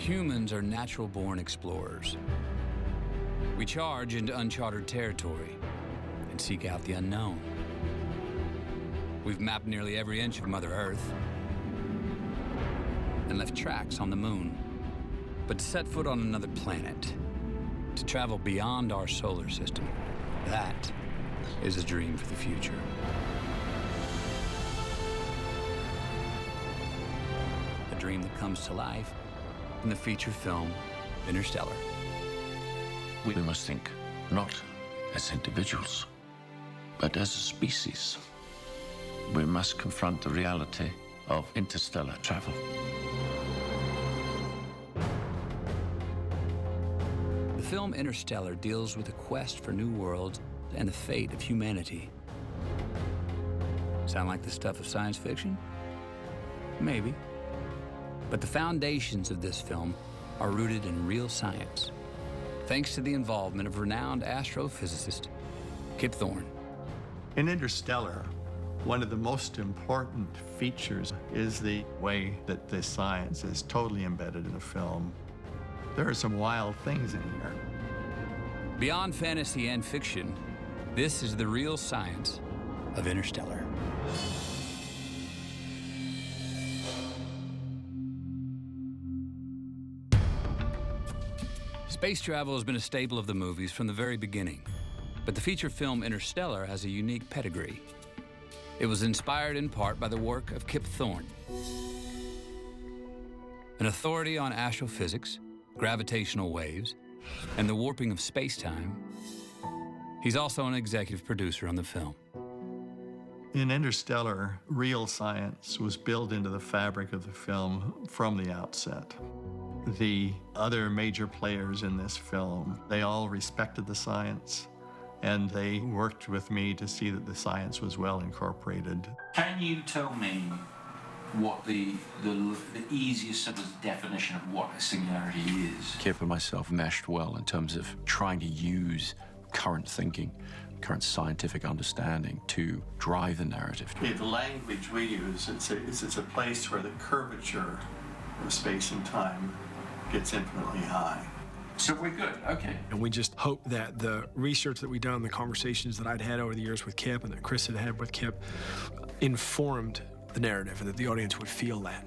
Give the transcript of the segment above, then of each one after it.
Humans are natural-born explorers. We charge into uncharted territory and seek out the unknown. We've mapped nearly every inch of Mother Earth and left tracks on the moon. But to set foot on another planet, to travel beyond our solar system, that is a dream for the future. A dream that comes to life in the feature film Interstellar. We must think not as individuals, but as a species. We must confront the reality of interstellar travel. The film Interstellar deals with the quest for new worlds and the fate of humanity. Sound like the stuff of science fiction? Maybe. But the foundations of this film are rooted in real science, thanks to the involvement of renowned astrophysicist Kip Thorne. In Interstellar, one of the most important features is the way that the science is totally embedded in the film. There are some wild things in here. Beyond fantasy and fiction, this is the real science of Interstellar. Space travel has been a staple of the movies from the very beginning, but the feature film Interstellar has a unique pedigree. It was inspired in part by the work of Kip Thorne, an authority on astrophysics, gravitational waves, and the warping of space-time. He's also an executive producer on the film. In Interstellar, real science was built into the fabric of the film from the outset. The other major players in this film, they all respected the science, and they worked with me to see that the science was well incorporated. Can you tell me what the easiest sort of definition of what a singularity is? Kip and myself meshed well in terms of trying to use current thinking, current scientific understanding to drive the narrative. The language we use, it's a place where the curvature of space and time gets infinitely high. So we're good, okay. And we just hope that the research that we've done, the conversations that I'd had over the years with Kip and that Chris had had with Kip, informed the narrative and that the audience would feel that.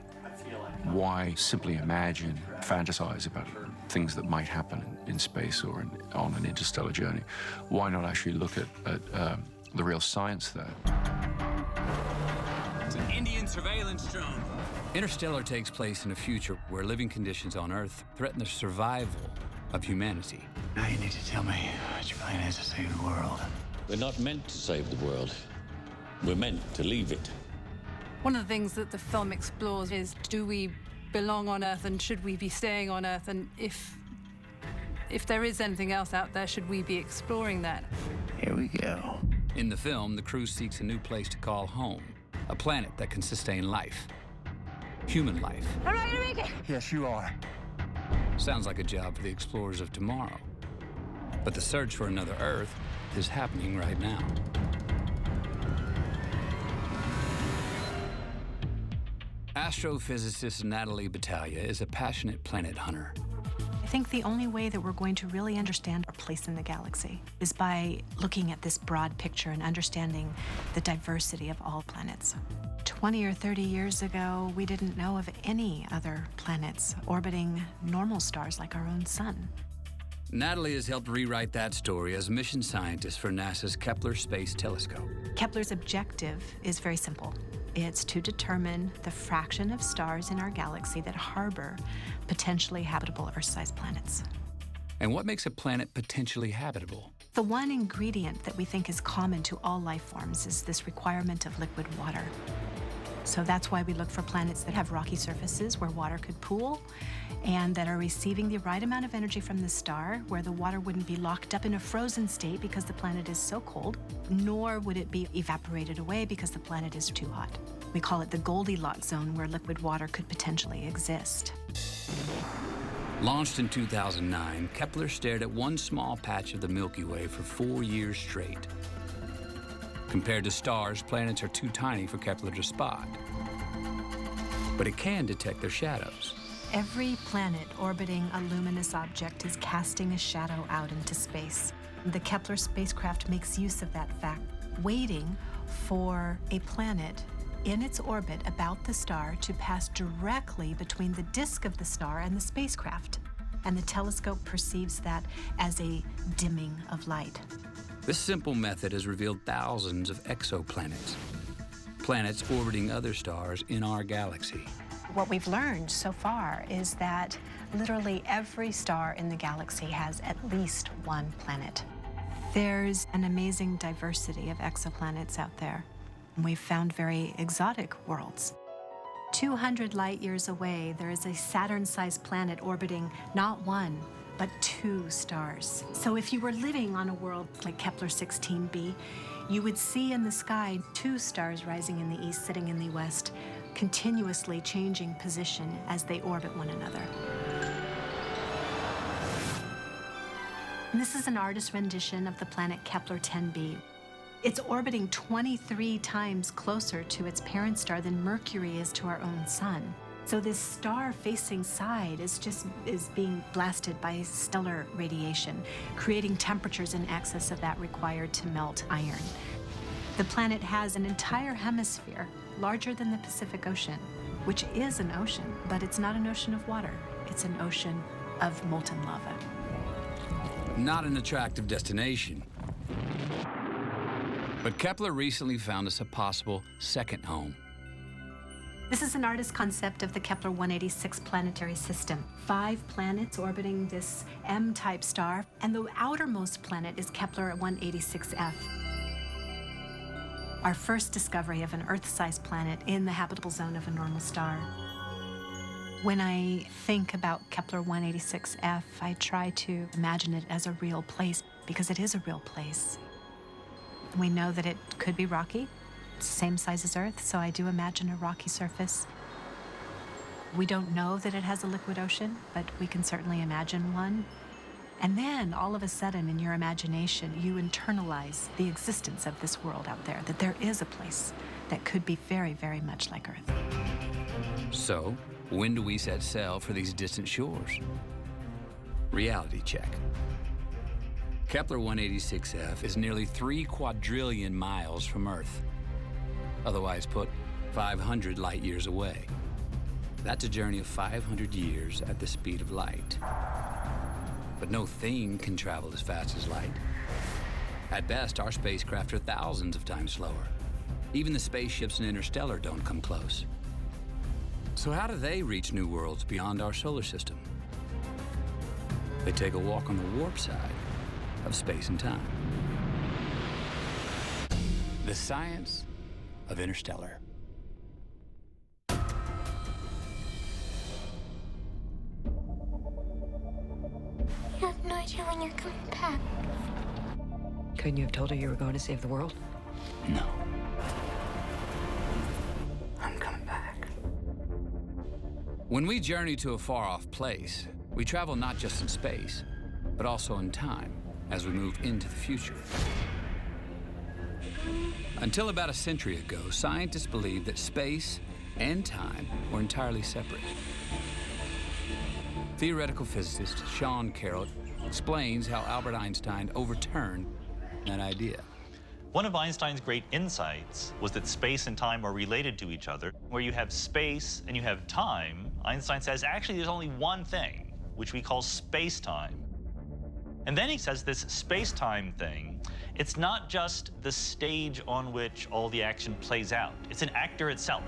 Why simply imagine, fantasize about things that might happen in space or on an interstellar journey? Why not actually look at the real science there? It's an Indian surveillance drone. Interstellar takes place in a future where living conditions on Earth threaten the survival of humanity. Now you need to tell me what your plan is to save the world. We're not meant to save the world. We're meant to leave it. One of the things that the film explores is, do we belong on Earth and should we be staying on Earth? And if there is anything else out there, should we be exploring that? Here we go. In the film, the crew seeks a new place to call home, a planet that can sustain life. Human life. Am I gonna make it? Yes, you are. Sounds like a job for the explorers of tomorrow. But the search for another Earth is happening right now. Astrophysicist Natalie Battaglia is a passionate planet hunter. I think the only way that we're going to really understand our place in the galaxy is by looking at this broad picture and understanding the diversity of all planets. 20 or 30 years ago, we didn't know of any other planets orbiting normal stars like our own sun. Natalie has helped rewrite that story as mission scientist for NASA's Kepler Space Telescope. Kepler's objective is very simple. It's to determine the fraction of stars in our galaxy that harbor potentially habitable Earth-sized planets. And what makes a planet potentially habitable? The one ingredient that we think is common to all life forms is this requirement of liquid water. So that's why we look for planets that have rocky surfaces where water could pool and that are receiving the right amount of energy from the star, where the water wouldn't be locked up in a frozen state because the planet is so cold, nor would it be evaporated away because the planet is too hot. We call it the Goldilocks zone, where liquid water could potentially exist. Launched in 2009, Kepler stared at one small patch of the Milky Way for 4 years straight. Compared to stars, planets are too tiny for Kepler to spot. But it can detect their shadows. Every planet orbiting a luminous object is casting a shadow out into space. The Kepler spacecraft makes use of that fact, waiting for a planet in its orbit about the star to pass directly between the disk of the star and the spacecraft. And the telescope perceives that as a dimming of light. This simple method has revealed thousands of exoplanets, planets orbiting other stars in our galaxy. What we've learned so far is that literally every star in the galaxy has at least one planet. There's an amazing diversity of exoplanets out there. We've found very exotic worlds. 200 light years away, there is a Saturn-sized planet orbiting not one, but 2 stars. So if you were living on a world like Kepler 16b, you would see in the sky 2 stars rising in the east, sitting in the west, continuously changing position as they orbit one another. And this is an artist's rendition of the planet Kepler 10b. It's orbiting 23 times closer to its parent star than Mercury is to our own sun. So this star-facing side is being blasted by stellar radiation, creating temperatures in excess of that required to melt iron. The planet has an entire hemisphere larger than the Pacific Ocean, which is an ocean, but it's not an ocean of water. It's an ocean of molten lava. Not an attractive destination. But Kepler recently found us a possible second home. This is an artist's concept of the Kepler 186 planetary system. 5 planets orbiting this M-type star, and the outermost planet is Kepler 186f. Our first discovery of an Earth-sized planet in the habitable zone of a normal star. When I think about Kepler 186f, I try to imagine it as a real place, because it is a real place. We know that it could be rocky. It's the same size as Earth, so I do imagine a rocky surface. We don't know that it has a liquid ocean, but we can certainly imagine one. And then, all of a sudden, in your imagination, you internalize the existence of this world out there, that there is a place that could be very, very much like Earth. So, when do we set sail for these distant shores? Reality check. Kepler 186f is nearly 3 quadrillion miles from Earth. Otherwise put, 500 light years away. That's a journey of 500 years at the speed of light. But no thing can travel as fast as light. At best, our spacecraft are thousands of times slower. Even the spaceships in Interstellar don't come close. So how do they reach new worlds beyond our solar system? They take a walk on the warp side of space and time. The Science of Interstellar. You have no idea when you're coming back. Couldn't you have told her you were going to save the world? No. I'm coming back. When we journey to a far-off place, we travel not just in space, but also in time as we move into the future. Until about a century ago, scientists believed that space and time were entirely separate. Theoretical physicist Sean Carroll explains how Albert Einstein overturned that idea. One of Einstein's great insights was that space and time are related to each other. Where you have space and you have time, Einstein says, actually there's only one thing, which we call space-time. And then he says this space-time thing, it's not just the stage on which all the action plays out. It's an actor itself.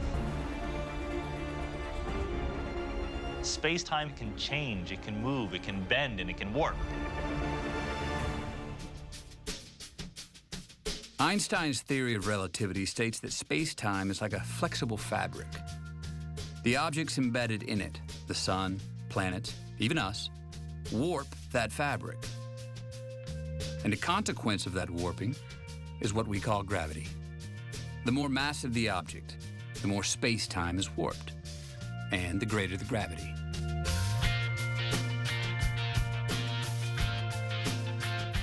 Space-time can change, it can move, it can bend, and it can warp. Einstein's theory of relativity states that space-time is like a flexible fabric. The objects embedded in it, the sun, planets, even us, warp that fabric. And the consequence of that warping is what we call gravity. The more massive the object, the more space-time is warped, and the greater the gravity.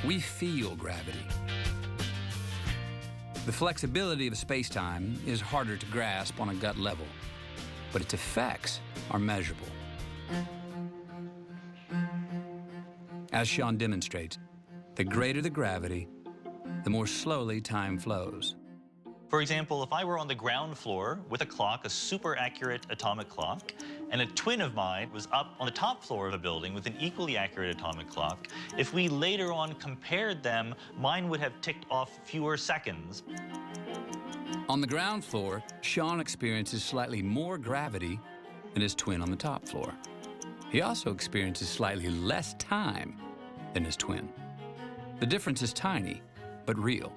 We feel gravity. The flexibility of space-time is harder to grasp on a gut level, but its effects are measurable. As Sean demonstrates, the greater the gravity, the more slowly time flows. For example, if I were on the ground floor with a clock, a super accurate atomic clock, and a twin of mine was up on the top floor of a building with an equally accurate atomic clock, if we later on compared them, mine would have ticked off fewer seconds. On the ground floor, Sean experiences slightly more gravity than his twin on the top floor. He also experiences slightly less time than his twin. The difference is tiny, but real.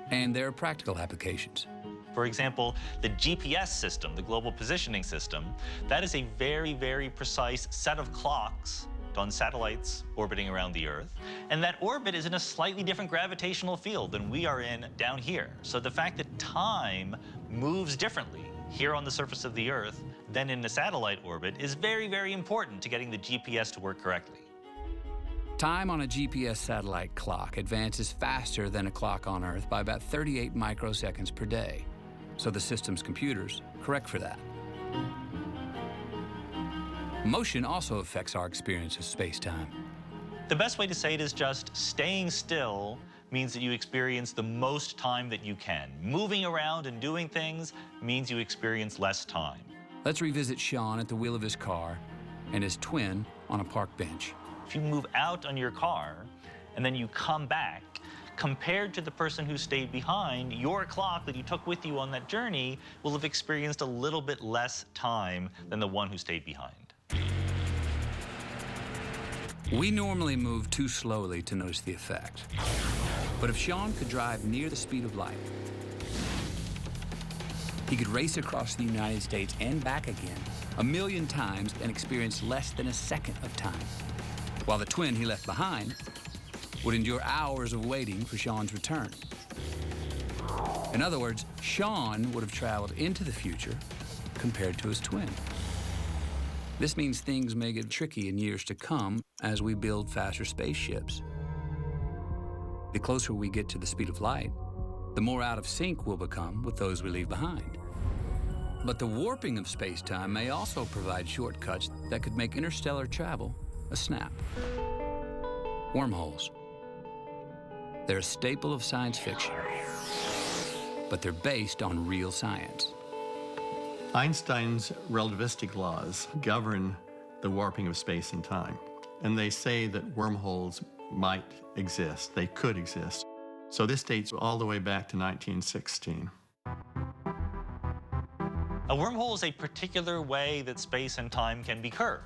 And there are practical applications. For example, the GPS system, the Global Positioning System, that is a very, very precise set of clocks on satellites orbiting around the Earth. And that orbit is in a slightly different gravitational field than we are in down here. So the fact that time moves differently here on the surface of the Earth than in the satellite orbit is very, very important to getting the GPS to work correctly. Time on a GPS satellite clock advances faster than a clock on Earth by about 38 microseconds per day. So the system's computers correct for that. Motion also affects our experience of space-time. The best way to say it is just staying still means that you experience the most time that you can. Moving around and doing things means you experience less time. Let's revisit Sean at the wheel of his car and his twin on a park bench. If you move out on your car and then you come back, compared to the person who stayed behind, your clock that you took with you on that journey will have experienced a little bit less time than the one who stayed behind. We normally move too slowly to notice the effect. But if Sean could drive near the speed of light, he could race across the United States and back again 1,000,000 times and experience less than a second of time, while the twin he left behind would endure hours of waiting for Sean's return. In other words, Sean would have traveled into the future compared to his twin. This means things may get tricky in years to come as we build faster spaceships. The closer we get to the speed of light, the more out of sync we'll become with those we leave behind. But the warping of space-time may also provide shortcuts that could make interstellar travel a snap. Wormholes. They're a staple of science fiction, but they're based on real science. Einstein's relativistic laws govern the warping of space and time, and they say that wormholes might exist, they could exist. So this dates all the way back to 1916. A wormhole is a particular way that space and time can be curved.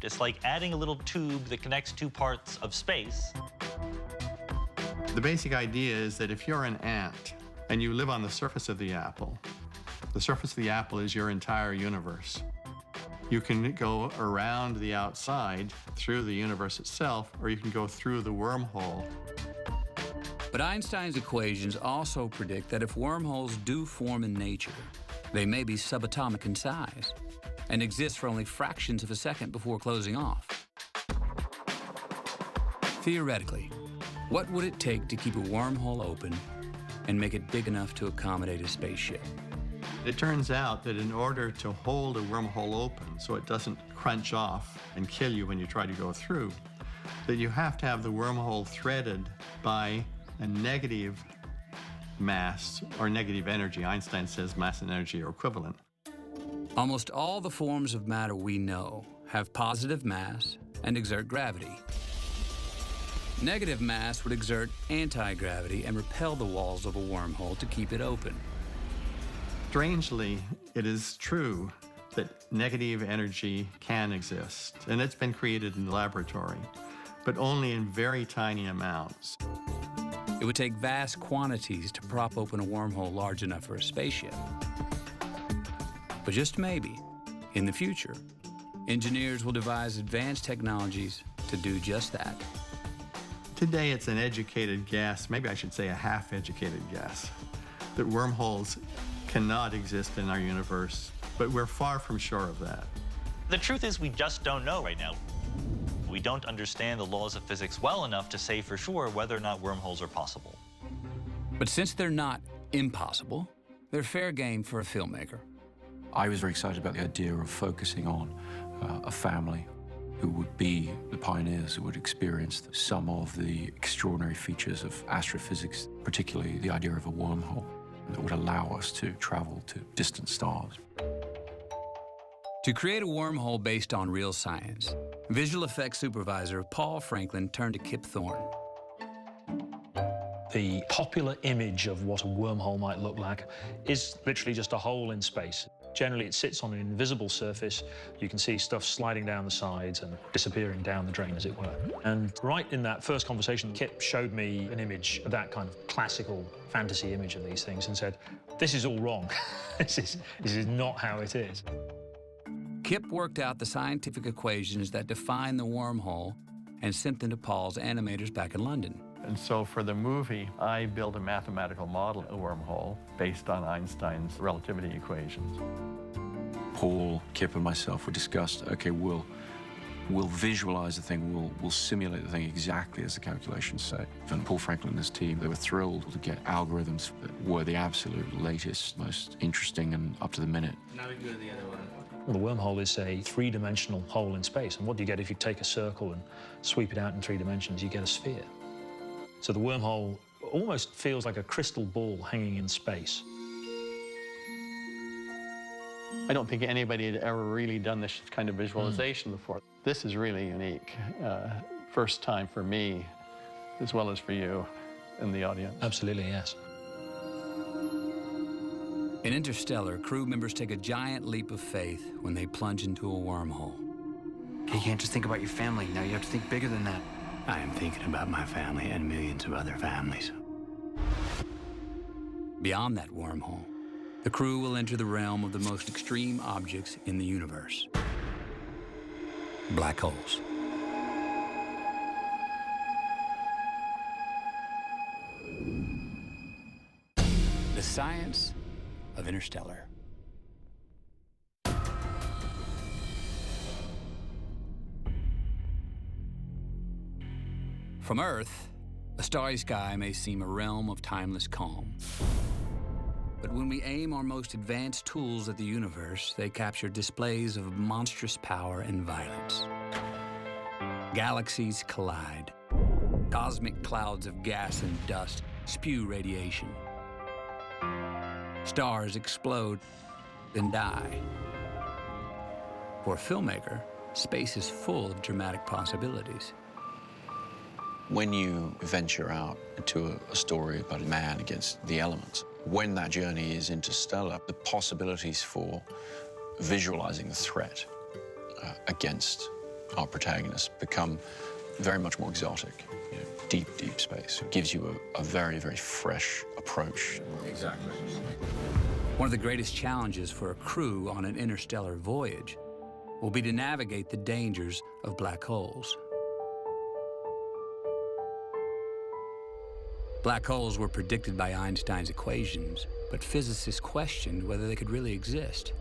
It's like adding a little tube that connects two parts of space. The basic idea is that if you're an ant and you live on the surface of the apple is your entire universe. You can go around the outside through the universe itself, or you can go through the wormhole. But Einstein's equations also predict that if wormholes do form in nature, they may be subatomic in size and exist for only fractions of a second before closing off. Theoretically, what would it take to keep a wormhole open and make it big enough to accommodate a spaceship? It turns out that in order to hold a wormhole open so it doesn't crunch off and kill you when you try to go through, that you have to have the wormhole threaded by a negative mass or negative energy. Einstein says mass and energy are equivalent. Almost all the forms of matter we know have positive mass and exert gravity. Negative mass would exert anti-gravity and repel the walls of a wormhole to keep it open. Strangely, it is true that negative energy can exist, and it's been created in the laboratory, but only in very tiny amounts. It would take vast quantities to prop open a wormhole large enough for a spaceship. But just maybe, in the future, engineers will devise advanced technologies to do just that. Today, it's an educated guess, maybe I should say a half-educated guess, that wormholes cannot exist in our universe, but we're far from sure of that. The truth is we just don't know right now. We don't understand the laws of physics well enough to say for sure whether or not wormholes are possible. But since they're not impossible, they're fair game for a filmmaker. I was very excited about the idea of focusing on a family who would be the pioneers who would experience some of the extraordinary features of astrophysics, particularly the idea of a wormhole that would allow us to travel to distant stars. To create a wormhole based on real science, visual effects supervisor Paul Franklin turned to Kip Thorne. The popular image of what a wormhole might look like is literally just a hole in space. Generally, it sits on an invisible surface. You can see stuff sliding down the sides and disappearing down the drain, as it were. And right in that first conversation, Kip showed me an image of that kind of classical fantasy image of these things and said, this is all wrong. This is not how it is. Kip worked out the scientific equations that define the wormhole and sent them to Paul's animators back in London. And so for the movie, I built a mathematical model of a wormhole based on Einstein's relativity equations. Paul, Kip, and myself, we discussed, okay, we'll visualize the thing, we'll simulate the thing exactly as the calculations say. And Paul Franklin and his team, they were thrilled to get algorithms that were the absolute latest, most interesting and up to the minute. Now we go to the other one. Well, the wormhole is a three-dimensional hole in space. And what do you get if you take a circle and sweep it out in 3 dimensions? You get a sphere. So the wormhole almost feels like a crystal ball hanging in space. I don't think anybody had ever really done this kind of visualization before. This is really unique. First time for me, as well as for you and the audience. Absolutely, yes. In Interstellar, crew members take a giant leap of faith when they plunge into a wormhole. You can't just think about your family. Now you have to think bigger than that. I am thinking about my family and millions of other families. Beyond that wormhole, the crew will enter the realm of the most extreme objects in the universe. Black holes. The Science of Interstellar. From Earth, a starry sky may seem a realm of timeless calm. But when we aim our most advanced tools at the universe, they capture displays of monstrous power and violence. Galaxies collide. Cosmic clouds of gas and dust spew radiation. Stars explode and die. For a filmmaker, space is full of dramatic possibilities. When you venture out into a story about a man against the elements, when that journey is interstellar, the possibilities for visualizing the threat against our protagonist become very much more exotic. You know, deep, deep space. It gives you a very, very fresh approach. Exactly. One of the greatest challenges for a crew on an interstellar voyage will be to navigate the dangers of black holes. Black holes were predicted by Einstein's equations, but physicists questioned whether they could really exist.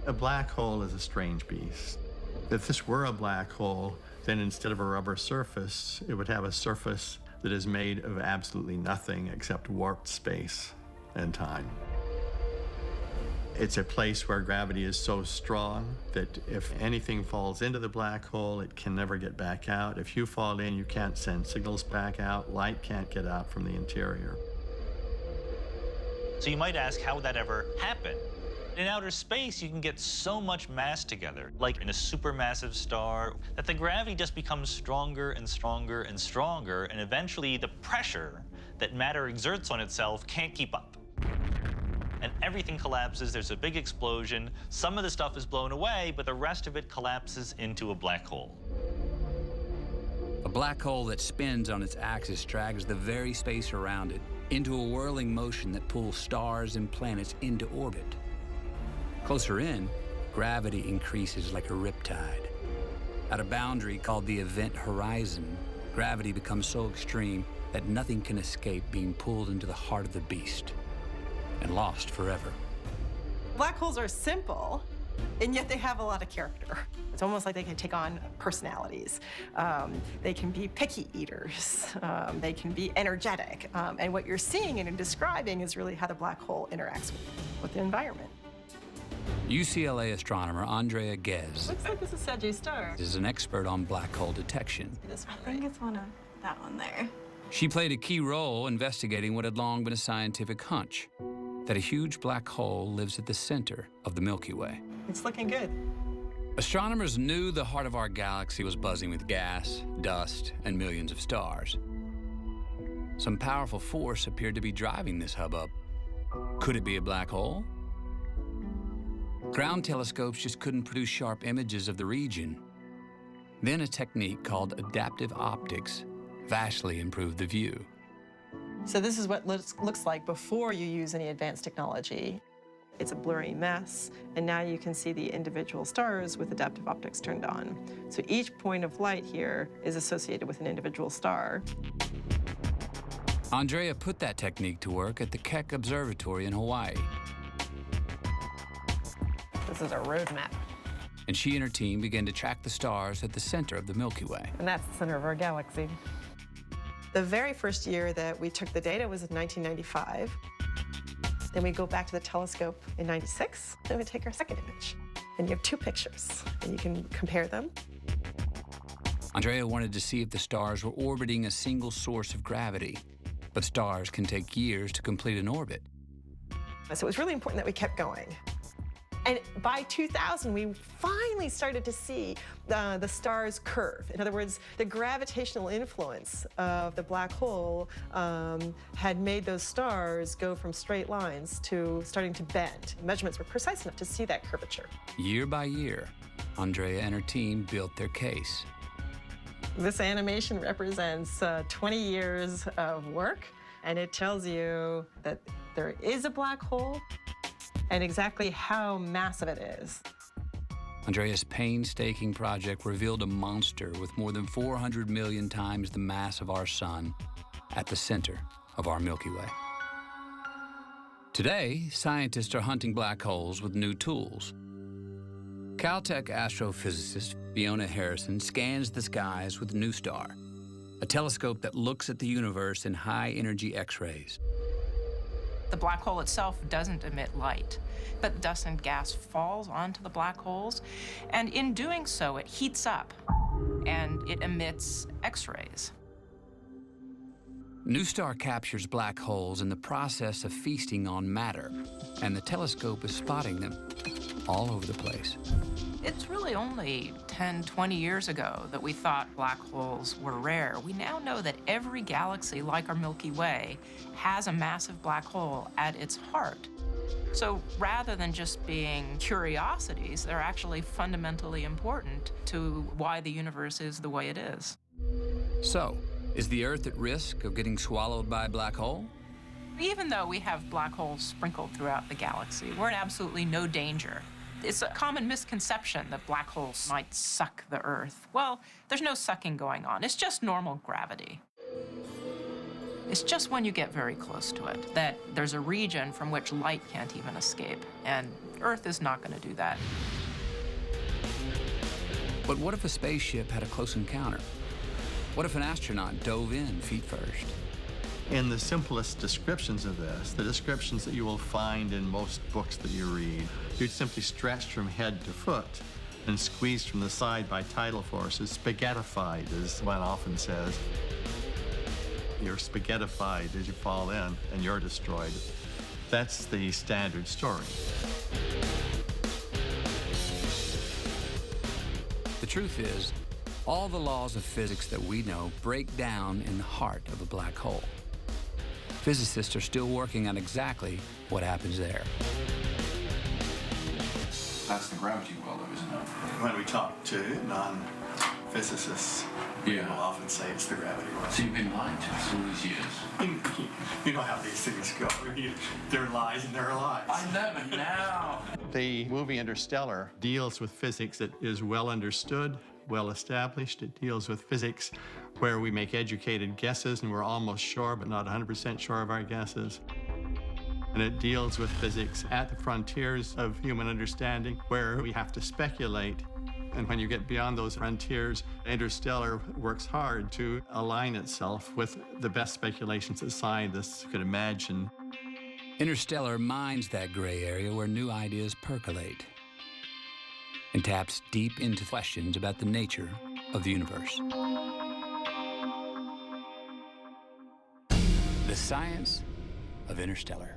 A black hole is a strange beast. If this were a black hole, then instead of a rubber surface, it would have a surface that is made of absolutely nothing except warped space and time. It's a place where gravity is so strong that if anything falls into the black hole, it can never get back out. If you fall in, you can't send signals back out. Light can't get out from the interior. So you might ask, how would that ever happen? In outer space, you can get so much mass together, like in a supermassive star, that the gravity just becomes stronger and stronger and stronger, and eventually the pressure that matter exerts on itself can't keep up. And everything collapses, there's a big explosion, some of the stuff is blown away, but the rest of it collapses into a black hole. A black hole that spins on its axis drags the very space around it into a whirling motion that pulls stars and planets into orbit. Closer in, gravity increases like a riptide. At a boundary called the event horizon, gravity becomes so extreme that nothing can escape being pulled into the heart of the beast and lost forever. Black holes are simple, and yet they have a lot of character. It's almost like they can take on personalities. They can be picky eaters. They can be energetic. And what you're seeing and describing is really how the black hole interacts with the environment. UCLA astronomer Andrea Ghez Looks like this is Sagittarius star. is an expert on black hole detection. This one, I think it's that one there. She played a key role investigating what had long been a scientific hunch, that a huge black hole lives at the center of the Milky Way. It's looking good. Astronomers knew the heart of our galaxy was buzzing with gas, dust, and millions of stars. Some powerful force appeared to be driving this hubbub. Could it be a black hole? Ground telescopes just couldn't produce sharp images of the region. Then a technique called adaptive optics vastly improved the view. So this is what looks like before you use any advanced technology. It's a blurry mess, and now you can see the individual stars with adaptive optics turned on. So each point of light here is associated with an individual star. Andrea put that technique to work at the Keck Observatory in Hawaii. This is a road map. And she and her team began to track the stars at the center of the Milky Way. And that's the center of our galaxy. The very first year that we took the data was in 1995. Then we go back to the telescope in 96, then we take our second image. And you have two pictures, and you can compare them. Andrea wanted to see if the stars were orbiting a single source of gravity, but stars can take years to complete an orbit. So it was really important that we kept going. And by 2000, we finally started to see the stars curve. In other words, the gravitational influence of the black hole had made those stars go from straight lines to starting to bend. Measurements were precise enough to see that curvature. Year by year, Andrea and her team built their case. This animation represents 20 years of work, and it tells you that there is a black hole and exactly how massive it is. Andrea's painstaking project revealed a monster with more than 400 million times the mass of our sun at the center of our Milky Way. Today, scientists are hunting black holes with new tools. Caltech astrophysicist Fiona Harrison scans the skies with NuSTAR, a telescope that looks at the universe in high-energy X-rays. The black hole itself doesn't emit light, but dust and gas falls onto the black holes, and in doing so, it heats up, and it emits X-rays. NuSTAR captures black holes in the process of feasting on matter, and the telescope is spotting them all over the place. It's really only 10, 20 years ago that we thought black holes were rare. We now know that every galaxy, like our Milky Way, has a massive black hole at its heart. So rather than just being curiosities, they're actually fundamentally important to why the universe is the way it is. So, is the Earth at risk of getting swallowed by a black hole? Even though we have black holes sprinkled throughout the galaxy, we're in absolutely no danger. It's a common misconception that black holes might suck the Earth. Well, there's no sucking going on. It's just normal gravity. It's just when you get very close to it that there's a region from which light can't even escape, and Earth is not going to do that. But what if a spaceship had a close encounter? What if an astronaut dove in feet first? In the simplest descriptions of this, the descriptions that you will find in most books that you read, you're simply stretched from head to foot and squeezed from the side by tidal forces, spaghettified, as one often says. You're spaghettified as you fall in, and you're destroyed. That's the standard story. The truth is, all the laws of physics that we know break down in the heart of a black hole. Physicists are still working on exactly what happens there. That's the gravity well, though, isn't it? When we talk to non-physicists, people often say it's the gravity well. So you've been lying to us all these years. You know how these things go. There are lies and there are lies. I know, but now. The movie Interstellar deals with physics that is well understood, well established. It deals with physics where we make educated guesses and we're almost sure but not 100% sure of our guesses. And it deals with physics at the frontiers of human understanding where we have to speculate. And when you get beyond those frontiers, Interstellar works hard to align itself with the best speculations that scientists could imagine. Interstellar mines that gray area where new ideas percolate. and taps deep into questions about the nature of the universe. The Science of Interstellar.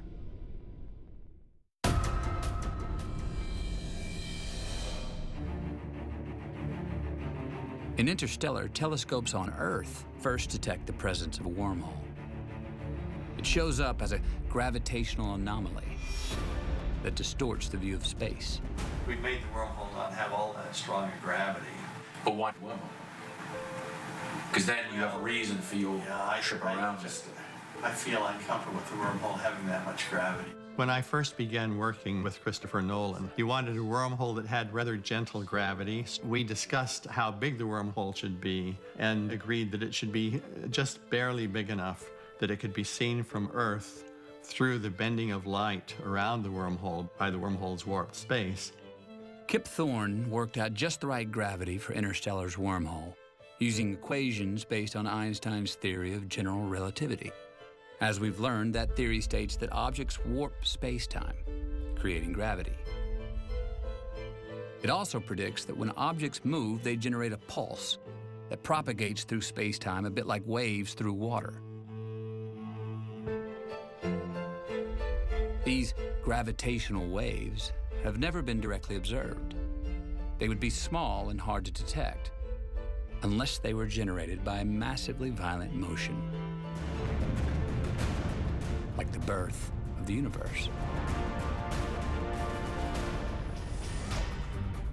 In Interstellar, telescopes on Earth first detect the presence of a wormhole. It shows up as a gravitational anomaly that distorts the view of space. We made the wormhole not have all that strong a gravity. But why wormhole? Because then you have a reason for your trip around. I feel uncomfortable with the wormhole having that much gravity. When I first began working with Christopher Nolan, he wanted a wormhole that had rather gentle gravity. We discussed how big the wormhole should be and agreed that it should be just barely big enough that it could be seen from Earth through the bending of light around the wormhole by the wormhole's warped space. Kip Thorne worked out just the right gravity for Interstellar's wormhole, using equations based on Einstein's theory of general relativity. As we've learned, that theory states that objects warp space-time, creating gravity. It also predicts that when objects move, they generate a pulse that propagates through space-time a bit like waves through water. These gravitational waves have never been directly observed. They would be small and hard to detect unless they were generated by a massively violent motion, like the birth of the universe.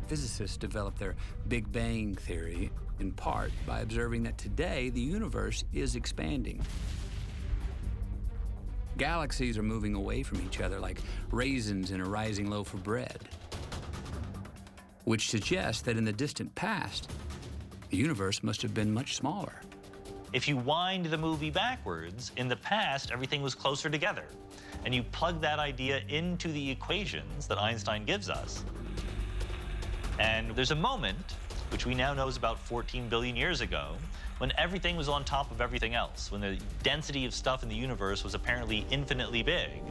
Physicists developed their Big Bang theory in part by observing that today the universe is expanding. Galaxies are moving away from each other like raisins in a rising loaf of bread, which suggests that in the distant past, the universe must have been much smaller. If you wind the movie backwards, in the past, everything was closer together. And you plug that idea into the equations that Einstein gives us. And there's a moment, which we now know is about 14 billion years ago, when everything was on top of everything else, when the density of stuff in the universe was apparently infinitely big.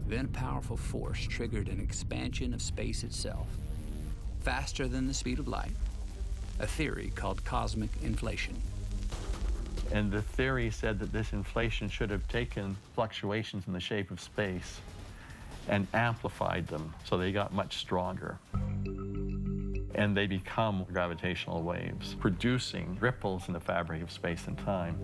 Then a powerful force triggered an expansion of space itself, faster than the speed of light, a theory called cosmic inflation. And the theory said that this inflation should have taken fluctuations in the shape of space and amplified them so they got much stronger. And they become gravitational waves, producing ripples in the fabric of space and time.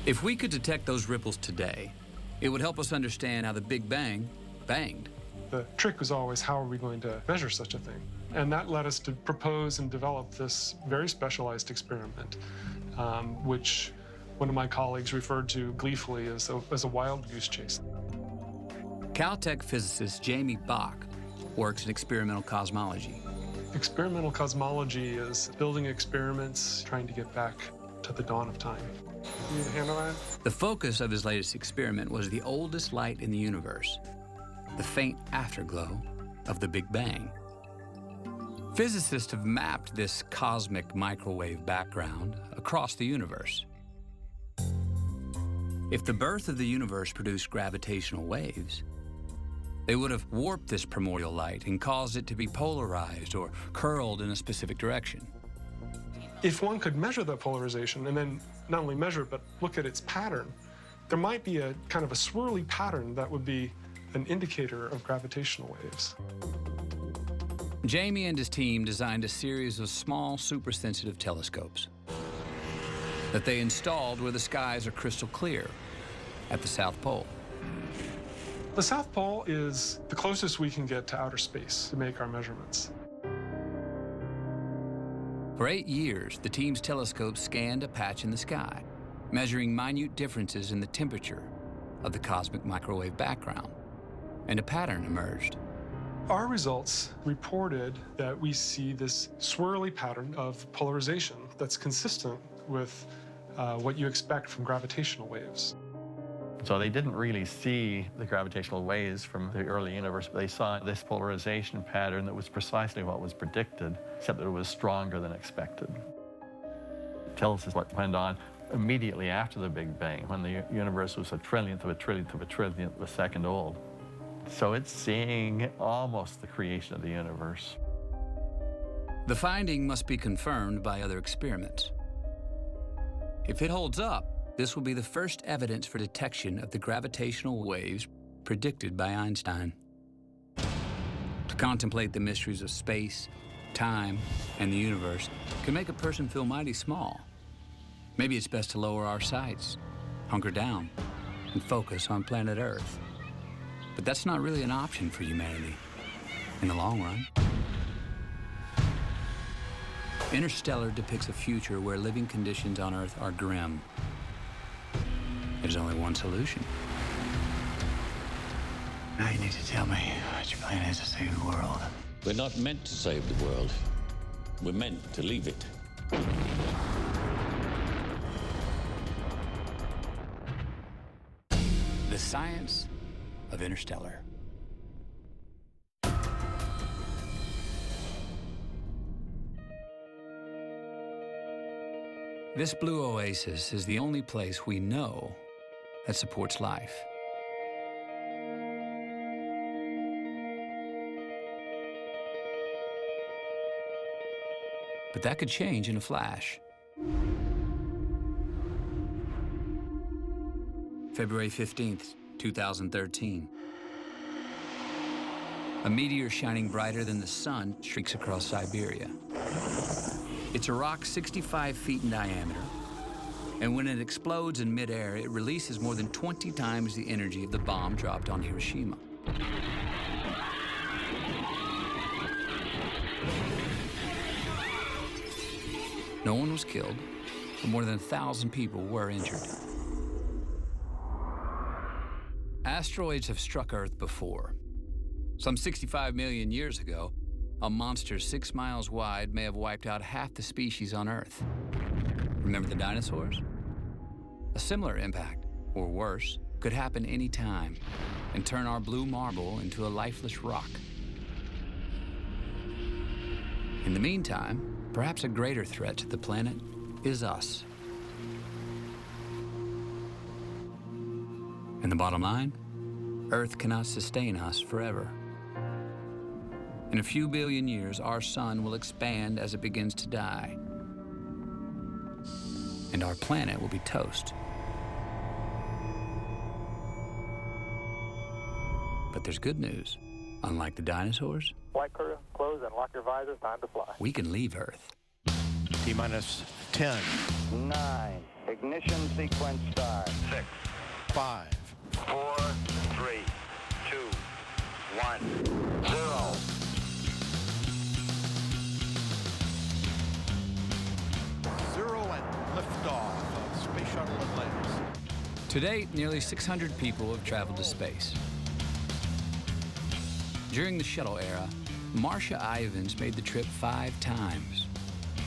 If we could detect those ripples today, it would help us understand how the Big Bang banged. The trick was always, how are we going to measure such a thing? And that led us to propose and develop this very specialized experiment, which one of my colleagues referred to gleefully as a wild goose chase. Caltech physicist Jamie Bach works in experimental cosmology. Experimental cosmology is building experiments, trying to get back to the dawn of time. You need a hand on that? The focus of his latest experiment was the oldest light in the universe, the faint afterglow of the Big Bang. Physicists have mapped this cosmic microwave background across the universe. If the birth of the universe produced gravitational waves, they would have warped this primordial light and caused it to be polarized or curled in a specific direction. If one could measure that polarization and then not only measure it, but look at its pattern, there might be a kind of a swirly pattern that would be an indicator of gravitational waves. Jamie and his team designed a series of small, super-sensitive telescopes that they installed where the skies are crystal clear at the South Pole. The South Pole is the closest we can get to outer space to make our measurements. For 8 years, the team's telescopes scanned a patch in the sky, measuring minute differences in the temperature of the cosmic microwave background, and a pattern emerged. Our results reported that we see this swirly pattern of polarization that's consistent with what you expect from gravitational waves. So they didn't really see the gravitational waves from the early universe, but they saw this polarization pattern that was precisely what was predicted, except that it was stronger than expected. It tells us what went on immediately after the Big Bang, when the universe was a trillionth of a trillionth of a trillionth of a second old. So it's seeing almost the creation of the universe. The finding must be confirmed by other experiments. If it holds up, this will be the first evidence for detection of the gravitational waves predicted by Einstein. To contemplate the mysteries of space, time, and the universe can make a person feel mighty small. Maybe it's best to lower our sights, hunker down, and focus on planet Earth. But that's not really an option for humanity in the long run. Interstellar depicts a future where living conditions on Earth are grim. There's only one solution. Now you need to tell me what your plan is to save the world. We're not meant to save the world. We're meant to leave it. The Science of Interstellar. This blue oasis is the only place we know that supports life. But that could change in a flash. February 15th, 2013. A meteor shining brighter than the sun streaks across Siberia. It's a rock 65 feet in diameter, and when it explodes in midair, it releases more than 20 times the energy of the bomb dropped on Hiroshima. No one was killed, but more than 1,000 people were injured. Asteroids have struck Earth before. Some 65 million years ago, a monster 6 miles wide may have wiped out half the species on Earth. Remember the dinosaurs? A similar impact, or worse, could happen any time and turn our blue marble into a lifeless rock. In the meantime, perhaps a greater threat to the planet is us. And the bottom line? Earth cannot sustain us forever. In a few billion years, our sun will expand as it begins to die. And our planet will be toast. But there's good news. Unlike the dinosaurs, flight crew, close and lock your visors, time to fly. we can leave Earth. T-minus 10. 9, ignition sequence start. 6, 5. 4, 3, 2, 1, 0. Zero and liftoff of Space Shuttle Atlantis. To date, nearly 600 people have traveled to space. During the shuttle era, Marcia Ivins made the trip 5 times.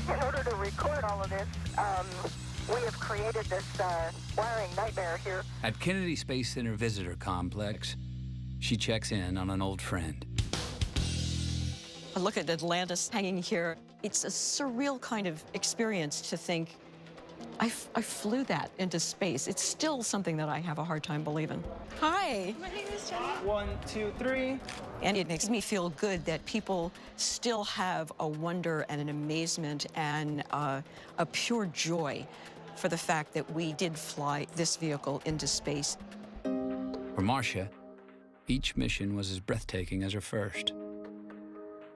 In order to record all of this, we have created this wiring nightmare here. At Kennedy Space Center Visitor Complex, she checks in on an old friend. I look at Atlantis hanging here. It's a surreal kind of experience to think, I flew that into space. It's still something that I have a hard time believing. Hi. My name is Jenny. 1, 2, 3. And it makes me feel good that people still have a wonder and an amazement and a pure joy for the fact that we did fly this vehicle into space. For Marcia, each mission was as breathtaking as her first.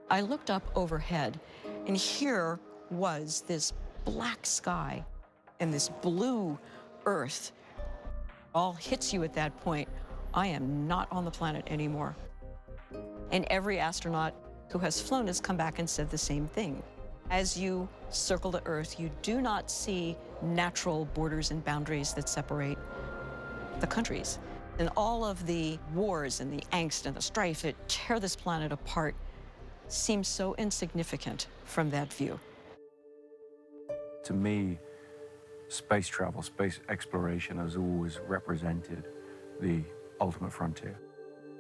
I looked up overhead, and here was this black sky and this blue Earth. All hits you at that point. I am not on the planet anymore. And every astronaut who has flown has come back and said the same thing. As you circle the Earth, you do not see natural borders and boundaries that separate the countries. And all of the wars and the angst and the strife that tear this planet apart seem so insignificant from that view. To me, space travel, space exploration has always represented the ultimate frontier.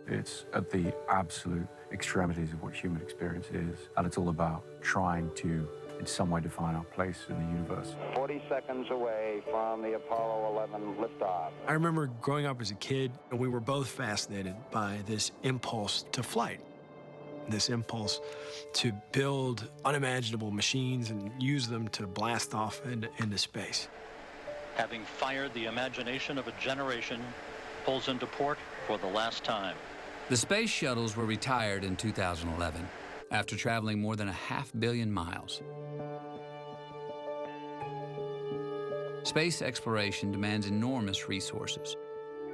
It's at the absolute extremities of what human experience is, and it's all about trying to in some way define our place in the universe. 40 seconds away from the Apollo 11 liftoff. I remember growing up as a kid, and we were both fascinated by this impulse to flight, this impulse to build unimaginable machines and use them to blast off into space. Having fired the imagination of a generation, pulls into port for the last time. The space shuttles were retired in 2011 after traveling more than 500 million miles. Space exploration demands enormous resources,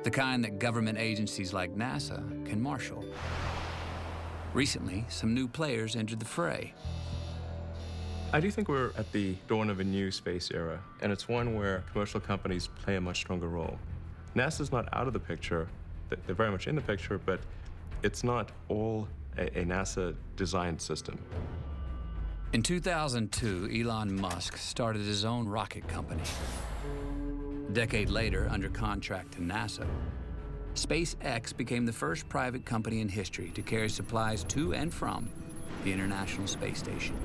the kind that government agencies like NASA can marshal. Recently, some new players entered the fray. I do think we're at the dawn of a new space era, and it's one where commercial companies play a much stronger role. NASA's not out of the picture. They're very much in the picture, but it's not all a NASA-designed system. In 2002, Elon Musk started his own rocket company. A decade later, under contract to NASA, SpaceX became the first private company in history to carry supplies to and from the International Space Station.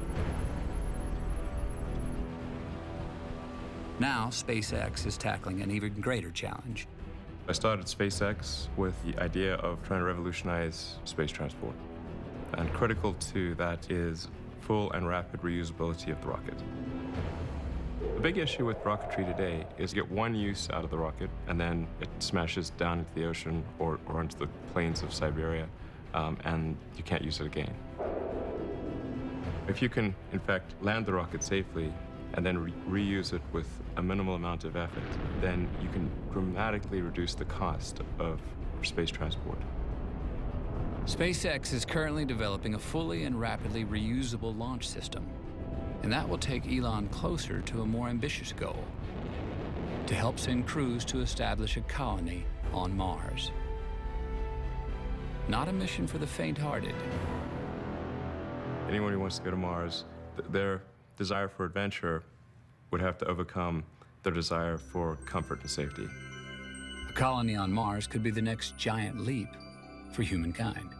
Now, SpaceX is tackling an even greater challenge. I started SpaceX with the idea of trying to revolutionize space transport. And critical to that is full and rapid reusability of the rocket. The big issue with rocketry today is you get one use out of the rocket, and then it smashes down into the ocean or onto the plains of Siberia, and you can't use it again. If you can, in fact, land the rocket safely and then reuse it with a minimal amount of effort, then you can dramatically reduce the cost of space transport. SpaceX is currently developing a fully and rapidly reusable launch system, and that will take Elon closer to a more ambitious goal: to help send crews to establish a colony on Mars. Not a mission for the faint-hearted. Anyone who wants to go to Mars, their desire for adventure would have to overcome their desire for comfort and safety. A colony on Mars could be the next giant leap for humankind.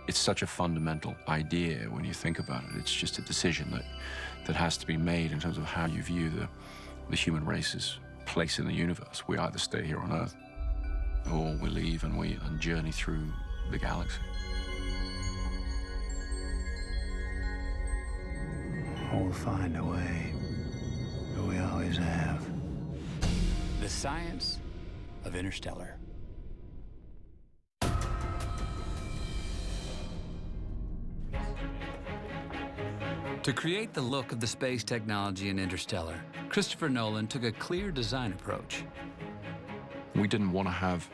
It's such a fundamental idea when you think about it. It's just a decision that has to be made in terms of how you view the human race's place in the universe. We either stay here on Earth, or we leave and journey through the galaxy. We'll find a way. We always have. The Science of Interstellar. To create the look of the space technology in Interstellar, Christopher Nolan took a clear design approach. We didn't want to have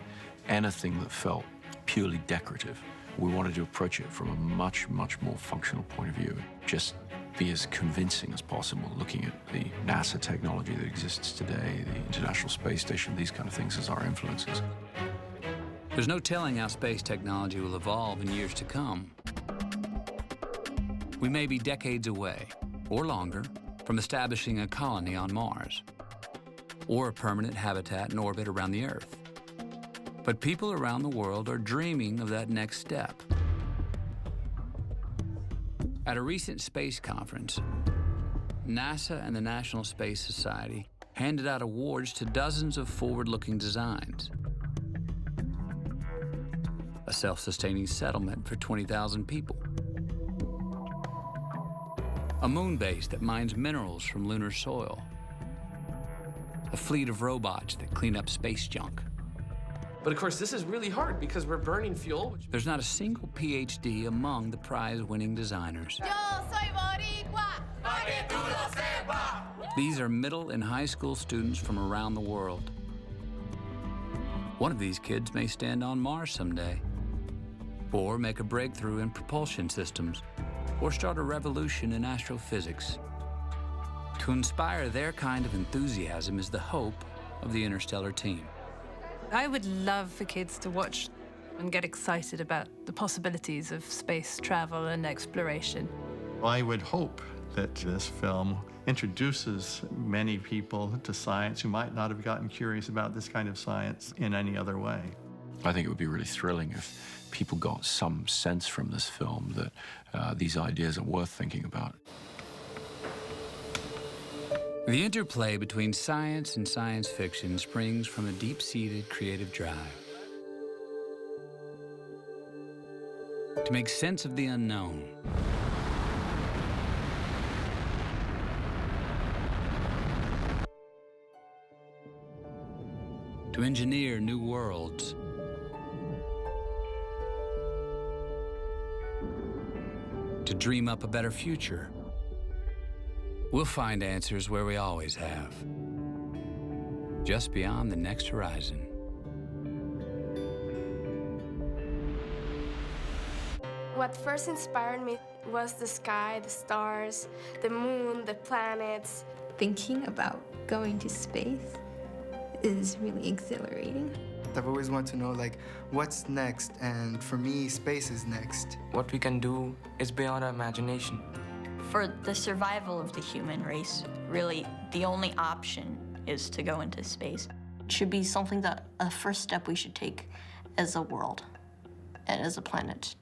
anything that felt purely decorative. We wanted to approach it from a much, much more functional point of view. Just be as convincing as possible, looking at the NASA technology that exists today, the International Space Station, these kind of things as our influences. There's no telling how space technology will evolve in years to come. We may be decades away, or longer, from establishing a colony on Mars, or a permanent habitat in orbit around the Earth. But people around the world are dreaming of that next step. At a recent space conference, NASA and the National Space Society handed out awards to dozens of forward-looking designs. A self-sustaining settlement for 20,000 people. A moon base that mines minerals from lunar soil. A fleet of robots that clean up space junk. But of course, this is really hard because we're burning fuel. There's not a single PhD among the prize-winning designers. These are middle and high school students from around the world. One of these kids may stand on Mars someday, or make a breakthrough in propulsion systems, or start a revolution in astrophysics. To inspire their kind of enthusiasm is the hope of the Interstellar team. I would love for kids to watch and get excited about the possibilities of space travel and exploration. I would hope that this film introduces many people to science who might not have gotten curious about this kind of science in any other way. I think it would be really thrilling if people got some sense from this film that these ideas are worth thinking about. The interplay between science and science fiction springs from a deep-seated creative drive to make sense of the unknown, to engineer new worlds, to dream up a better future. We'll find answers where we always have, just beyond the next horizon. What first inspired me was the sky, the stars, the moon, the planets. Thinking about going to space is really exhilarating. I've always wanted to know, like, what's next, and for me, space is next. What we can do is beyond our imagination. For the survival of the human race, really, the only option is to go into space. It should be something that a first step we should take as a world and as a planet